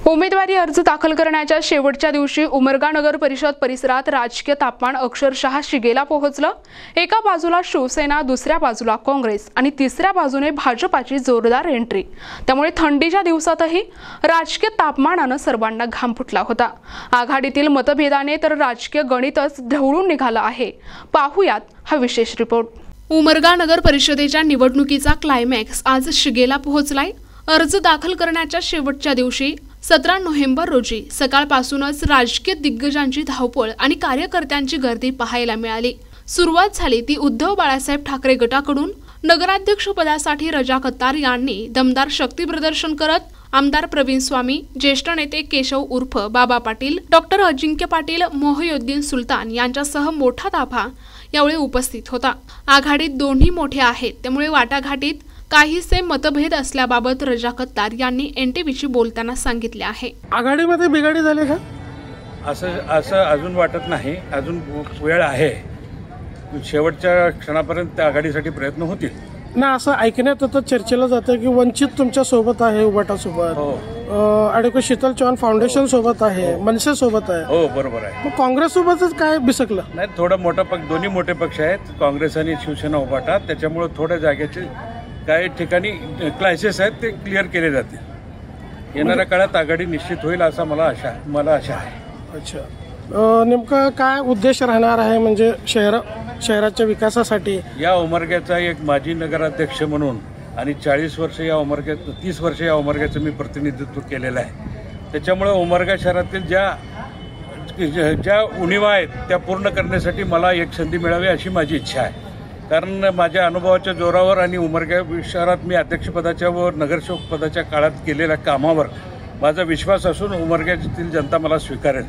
उमेदवारी अर्ज दाखल करण्याच्या शेवटच्या दिवशी उमरगा नगर परिषद परिसरात राजकीय तापमान अक्षरशः शिगेला पोहोचलं। एका बाजूला शिवसेना, दुसऱ्या बाजूला काँग्रेस आणि तिसऱ्या बाजूने भाजपाची जोरदार एंट्री। त्यामुळे थंडीच्या दिवसातही राजकीय तापमानाने सर्वांना घाम फुटला होता। आघाडीतील मतभेदाने तर राजकीय गणितच ढवळून निघालं आहे। पाहूयात हा विशेष रिपोर्ट। उमरगा नगर परिषदेच्या निवडणुकीचा क्लायमॅक्स आज शिगेला पोहोचलाय। अर्ज दाखल करण्याच्या शेवटच्या दिवशी 17 नोव्हेंबर रोजी सकाळपासूनच राजकीय दिग्गजांची धावपळ आणि कार्यकर्त्यांची गर्दी पाहायला मिळाली। सुरुवात झाली ती उद्धव बाळासाहेब ठाकरे गटाकडून। नगराध्यक्ष पदासाठी रजा कत्तार यांनी दमदार शक्ती प्रदर्शन करत आमदार प्रवीण स्वामी, ज्येष्ठ नेते केशव उर्फ बाबा पाटील, डॉक्टर अजिंक्य पाटील, मोहिउद्दीन सुलतान यांच्यासह मोठा ताफा यावेळी उपस्थित होता। आघाडीत दोन्ही मोठे आहेत, त्यामुळे वाटाघाटीत काहीसे मतभेद असल्याबाबत रजा कत्तार यांनी एनटीव्हीशी बोलताना सांगितले आहे। आघाडीमध्ये बिघाडी झाली का असं अजून वाटत नाही। अजून वेळ आहे, शेवटच्या क्षणापर्यंत आघाडीसाठी प्रयत्न होतील ना असं ऐकण्यात येतं, चर्चेला जातं की वंचित तुमच्या सोबत आहे, उबाटा सोबत, ॲडव्होकेट शीतल चव्हाण फाउंडेशन सोबत आहे, मनसे सोबत आहे। हो बरोबर आहे। मग काँग्रेस सोबतच काय बिसकलं? नाही, थोडं मोठा पक्ष, दोन्ही मोठे पक्ष आहेत, काँग्रेस आणि शिवसेना उबाटा, त्याच्यामुळे थोड्या जागेचे काही ठिकाणी क्लायसेस आहेत ते क्लिअर केले जातील। येणाऱ्या काळात आघाडी निश्चित होईल असं मला आशा आहे। अच्छा, नेमका काय उद्देश राहणार आहे म्हणजे शहराच्या विकासासाठी? या उमरग्याचा एक माजी नगराध्यक्ष म्हणून आणि 40 वर्ष या उमरग्यात 30 वर्ष या उमरग्याचं मी प्रतिनिधित्व केलेलं आहे। त्याच्यामुळे उमरगा शहरातील ज्या उणिवा आहेत त्या पूर्ण करण्यासाठी मला एक संधी मिळावी अशी माझी इच्छा आहे। कारण माझ्या अनुभवाच्या जोरावर आणि उमरगा शहरात मी अध्यक्षपदाच्या व नगरसेवक पदाच्या काळात केलेल्या कामावर माझा विश्वास असून उमरग्यातील जनता मला स्वीकारेल,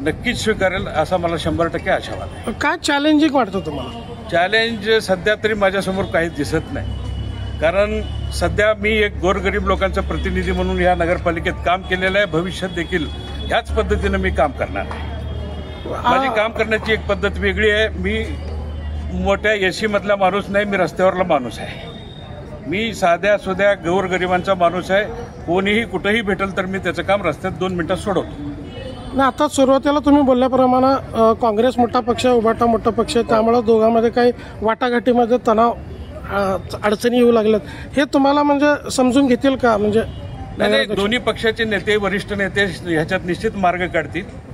नक्कीच स्वीकारेल असा मला 100% आशावाद आहे। काय चॅलेंजिंग वाटतं तुम्हाला? चॅलेंज सध्या तरी माझ्यासमोर काहीच दिसत नाही, कारण सध्या मी एक गोरगरीब लोकांचा प्रतिनिधी म्हणून या नगरपालिकेत काम केलेलं आहे। भविष्यात देखील ह्याच पद्धतीनं मी काम करणार आहे। माझी काम करण्याची एक पद्धत वेगळी आहे। मी मोठ्या एसी मधला माणूस नाही, मी रस्त्यावरला माणूस आहे। मी साध्या सुध्या गोरगरिबांचा माणूस आहे। कोणीही कुठेही भेटेल तर मी त्याचं काम रस्त्यात 2 मिनिटात सोडवतो। ना आता सुरुवातीला तुम्ही बोलल्याप्रमाणे काँग्रेस मोठा पक्ष, उबाटा मोठा पक्ष, त्यामुळे दोघांमध्ये काही वाटाघाटीमध्ये तणाव अडचणी येऊ लागल्यात, हे तुम्हाला म्हणजे समजून घेतील का? म्हणजे नाही, दोन्ही पक्षाचे नेते, वरिष्ठ नेते ह्याच्यात निश्चित मार्ग काढतील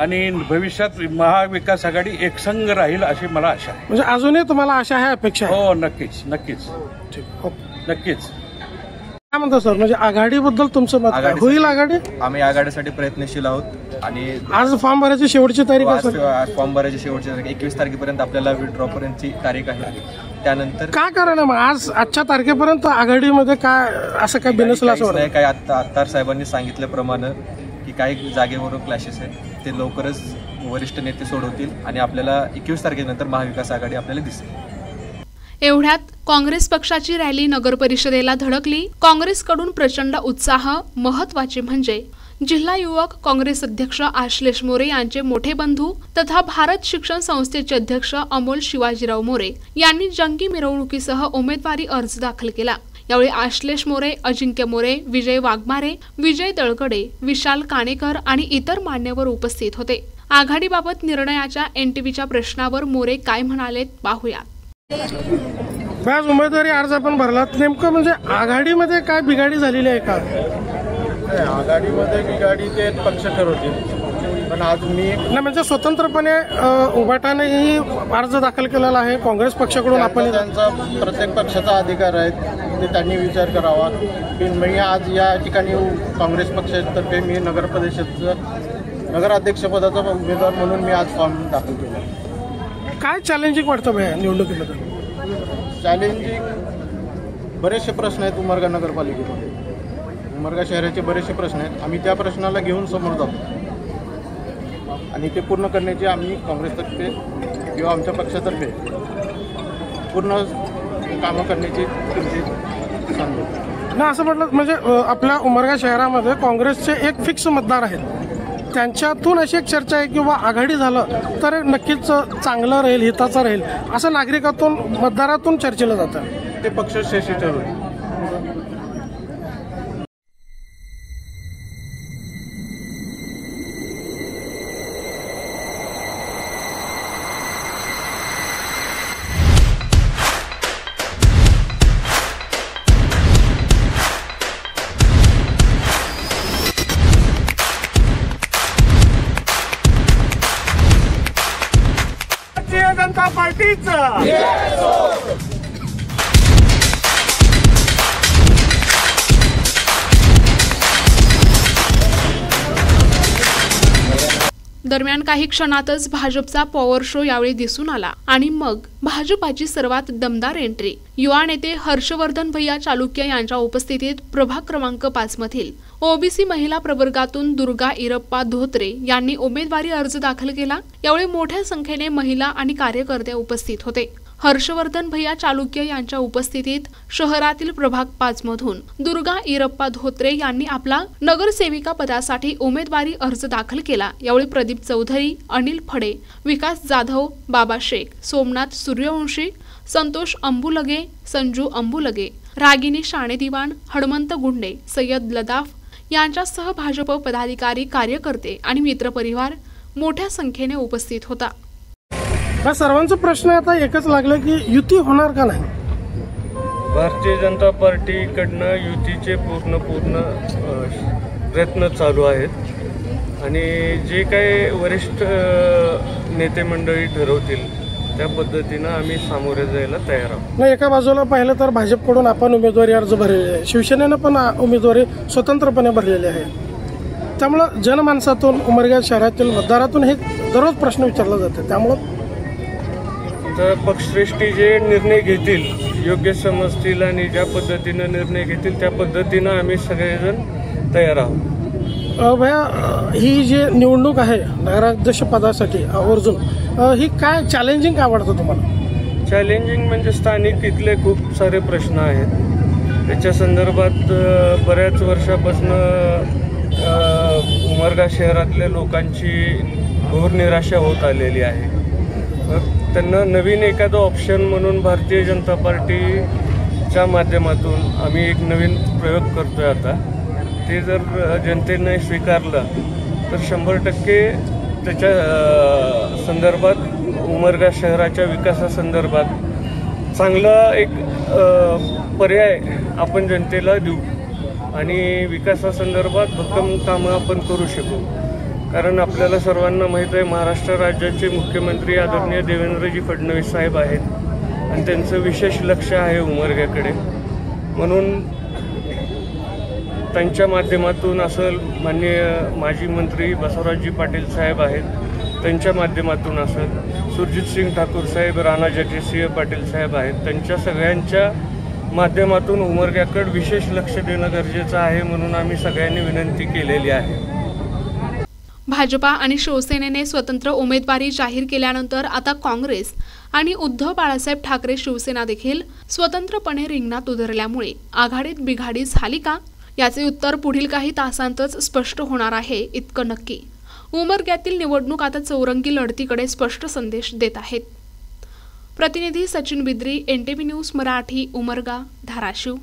आणि भविष्यात महाविकास आघाडी एकसंघ राहील अशी मला आशा आहे। म्हणजे अजूनही तुम्हाला आशा आहे, अपेक्षा आहे? हो, नक्कीच नक्कीच नक्कीच। काय म्हणतो सर, म्हणजे आघाडीबद्दल तुमचं मत काय? होईल आघाडी? आम्ही आघाडीसाठी प्रयत्नशील आहोत आणि आज फॉर्म भरायची शेवटची तारीख आहे? आज फॉर्म भरायची शेवटची तारीख 21 तारखेपर्यंत आपल्याला विथड्रॉ पर्यंतची तारीख आहे। त्यानंतर काय कारण आहे मग आजच्या तारखेपर्यंत आघाडीमध्ये काय असं काय बिनसलं असं वाटतं? काय आत्तार साहेबांनी सांगितल्याप्रमाणे की काही जागेवर क्लॅशेस आहेत, ते लवकरच वरिष्ठ नेते सोडवतील आणि आपल्याला 21 तारखेनंतर महाविकास आघाडी आपल्याला दिसेल। एवढ्यात काँग्रेस पक्षाची रॅली नगर परिषदेला धडकली। काँग्रेसकडून प्रचंड उत्साह। महत्त्वाचे म्हणजे जिल्हा युवक काँग्रेस अध्यक्ष आश्लेष मोरे यांचे मोठे बंधू तथा भारत शिक्षण संस्थेचे अध्यक्ष अमोल शिवाजीराव मोरे यांनी जंगी मिरवणुकीसह उमेदवारी अर्ज दाखल केला। यावेळी आश्लेष मोरे, अजिंक्य मोरे, विजय वाघमारे, विजय दळकडे, विशाल काणेकर आणि इतर मान्यवर उपस्थित होते। आघाडीबाबत निर्णयाच्या एनटीव्हीच्या प्रश्नावर मोरे काय म्हणाले पाहूया। आज उमेदवारी अर्ज आपण भरला, नेमकं म्हणजे आघाडीमध्ये काय बिघाडी झालेली आहे का? आघाडीमध्ये बिघाडी ते पक्ष ठरवतील, पण आज मी नाही म्हणजे स्वतंत्रपणे उबाटानेही अर्ज दाखल केलेला आहे, काँग्रेस पक्षाकडून आपण त्यांचा प्रत्येक पक्षाचा अधिकार आहे, ते त्यांनी विचार करावा की मी आज या ठिकाणी काँग्रेस पक्षातर्फे मी नगर परिषदेचं नगराध्यक्षपदाचा उमेदवार म्हणून मी आज फॉर्म दाखल केला। काय चॅलेंजिंग वाटतं भैया निवडणुकीमध्ये? चॅलेंजिंग बरेचसे प्रश्न आहेत उमरगा नगरपालिकेमध्ये, उमरगा शहराचे बरेचसे प्रश्न आहेत। आम्ही त्या प्रश्नाला घेऊन समोर जातो आणि ते पूर्ण करण्याची आम्ही काँग्रेसतर्फे किंवा आमच्या पक्षातर्फे पूर्ण कामं करण्याची तुमची सांगतो ना। असं म्हटलं म्हणजे आपल्या उमरगा शहरामध्ये काँग्रेसचे एक फिक्स मतदार आहेत, त्यांच्यातून अशी एक चर्चा आहे की आघाडी झालं तर नक्कीच चांगलं राहील, हिताचं राहील असं नागरिकातून, मतदारातून चर्चेला जातं। ते पक्ष शेषी ठरवतील। जनता पार्टीचा दरम्यान काही क्षणातच भाजपचा पॉवर शो यावेळी दिसून आला आणि मग भाजपाची सर्वात दमदार एंट्री युवा नेते हर्षवर्धन भैया चालुक्य यांच्या उपस्थितीत प्रभाग क्रमांक 5 मधील ओबीसी महिला प्रवर्गातून दुर्गा इरप्पा धोत्रे यांनी उमेदवारी अर्ज दाखल केला। यावेळी मोठ्या संख्येने महिला आणि कार्यकर्ते उपस्थित होते। हर्षवर्धन भैया चालुक्य यांच्या उपस्थितीत शहरातील प्रभाग 5 मधून दुर्गा इरप्पा धोत्रे यांनी आपला नगरसेविका पदासाठी उमेदवारी अर्ज दाखल केला। यावेळी प्रदीप चौधरी, अनिल फडे, विकास जाधव, बाबा शेख, सोमनाथ सूर्यवंशी, संतोष अंबुलगे, संजू अंबुलगे, रागिनी शाणेदिवाण, हनुमंत गुंडे, सय्यद लदाफ यांच्यासह भाजप पदाधिकारी, कार्यकर्ते आणि मित्रपरिवार मोठ्या संख्येने उपस्थित होता। हा सर्वांचा प्रश्न आता एकच लागला की युती होणार का नाही। भारतीय जनता पार्टीकडनं युतीचे पूर्ण प्रयत्न चालू आहेत आणि जे काही वरिष्ठ नेते मंडळी ठरवतील त्या पद्धतीनं आम्ही सामोरे जायला तयार आहोत। नाही, एका बाजूला पाहिलं तर भाजपकडून आपण उमेदवारी अर्ज भरलेले आहे, शिवसेनेनं पण उमेदवारी स्वतंत्रपणे भरलेली आहे। त्यामुळं जनमानसातून उमरगा शहरातील मतदारातून हे दररोज प्रश्न विचारला जातो। त्यामुळं तर पक्षश्रेष्ठी जे निर्णय घेतील, योग्य समजतील आणि ज्या पद्धतीनं निर्णय घेतील त्या पद्धतीनं आम्ही सगळेजण तयार आहोत। भैया, ही जी निवडणूक आहे नगराध्यक्ष पदासाठी आवर्जून ही काय चॅलेंजिंग काय वाटतं तुम्हाला? चॅलेंजिंग म्हणजे स्थानिक इथले खूप सारे प्रश्न आहेत। त्याच्या संदर्भात बऱ्याच वर्षापासून उमरगा शहरातल्या लोकांची घोर निराशा होत आलेली आहे। त्यांना नवीन एखादं ऑप्शन म्हणून भारतीय जनता पार्टीच्या माध्यमातून आम्ही एक नवीन प्रयोग करतोय। आता ते जर जनतेने स्वीकारलं तर 100% त्याच्या संदर्भात उमरगा शहराच्या विकासासंदर्भात चांगला एक पर्याय आपण जनतेला देऊ आणि विकासासंदर्भात भक्कम कामं आपण करू शकू। कारण आपल्याला सर्वांना माहीत आहे महाराष्ट्र राज्याचे मुख्यमंत्री आदरणीय देवेंद्रजी फडणवीस साहेब आहेत आणि त्यांचं विशेष लक्ष आहे उमरग्याकडे। म्हणून त्यांच्या माध्यमातून असेल, माननीय माजी मंत्री बसवराजजी पाटील साहेब आहेत त्यांच्या माध्यमातून असेल, सुरजितसिंग ठाकूर साहेब, राणा जगजितसिंह पाटील साहेब आहेत, त्यांच्या सगळ्यांच्या माध्यमातून उमरग्याकडे विशेष लक्ष देणं गरजेचं आहे। म्हणून आम्ही सगळ्यांनी विनंती केलेली आहे। भाजपा आणि शिवसेनेने स्वतंत्र उमेदवारी जाहीर केल्यानंतर आता काँग्रेस आणि उद्धव बाळासाहेब ठाकरे शिवसेना देखील स्वतंत्रपणे रिंगणात उतरल्यामुळे आघाडीत बिघाडी झाली का, याचे उत्तर पुढील काही तासांतच स्पष्ट होणार आहे इतकं नक्की। उमरग्यातील निवडणूक आता चौरंगी लढतीकडे स्पष्ट संदेश देत आहेत। प्रतिनिधी सचिन बिद्री, NTV न्यूज मराठी, उमरगा, धाराशिव।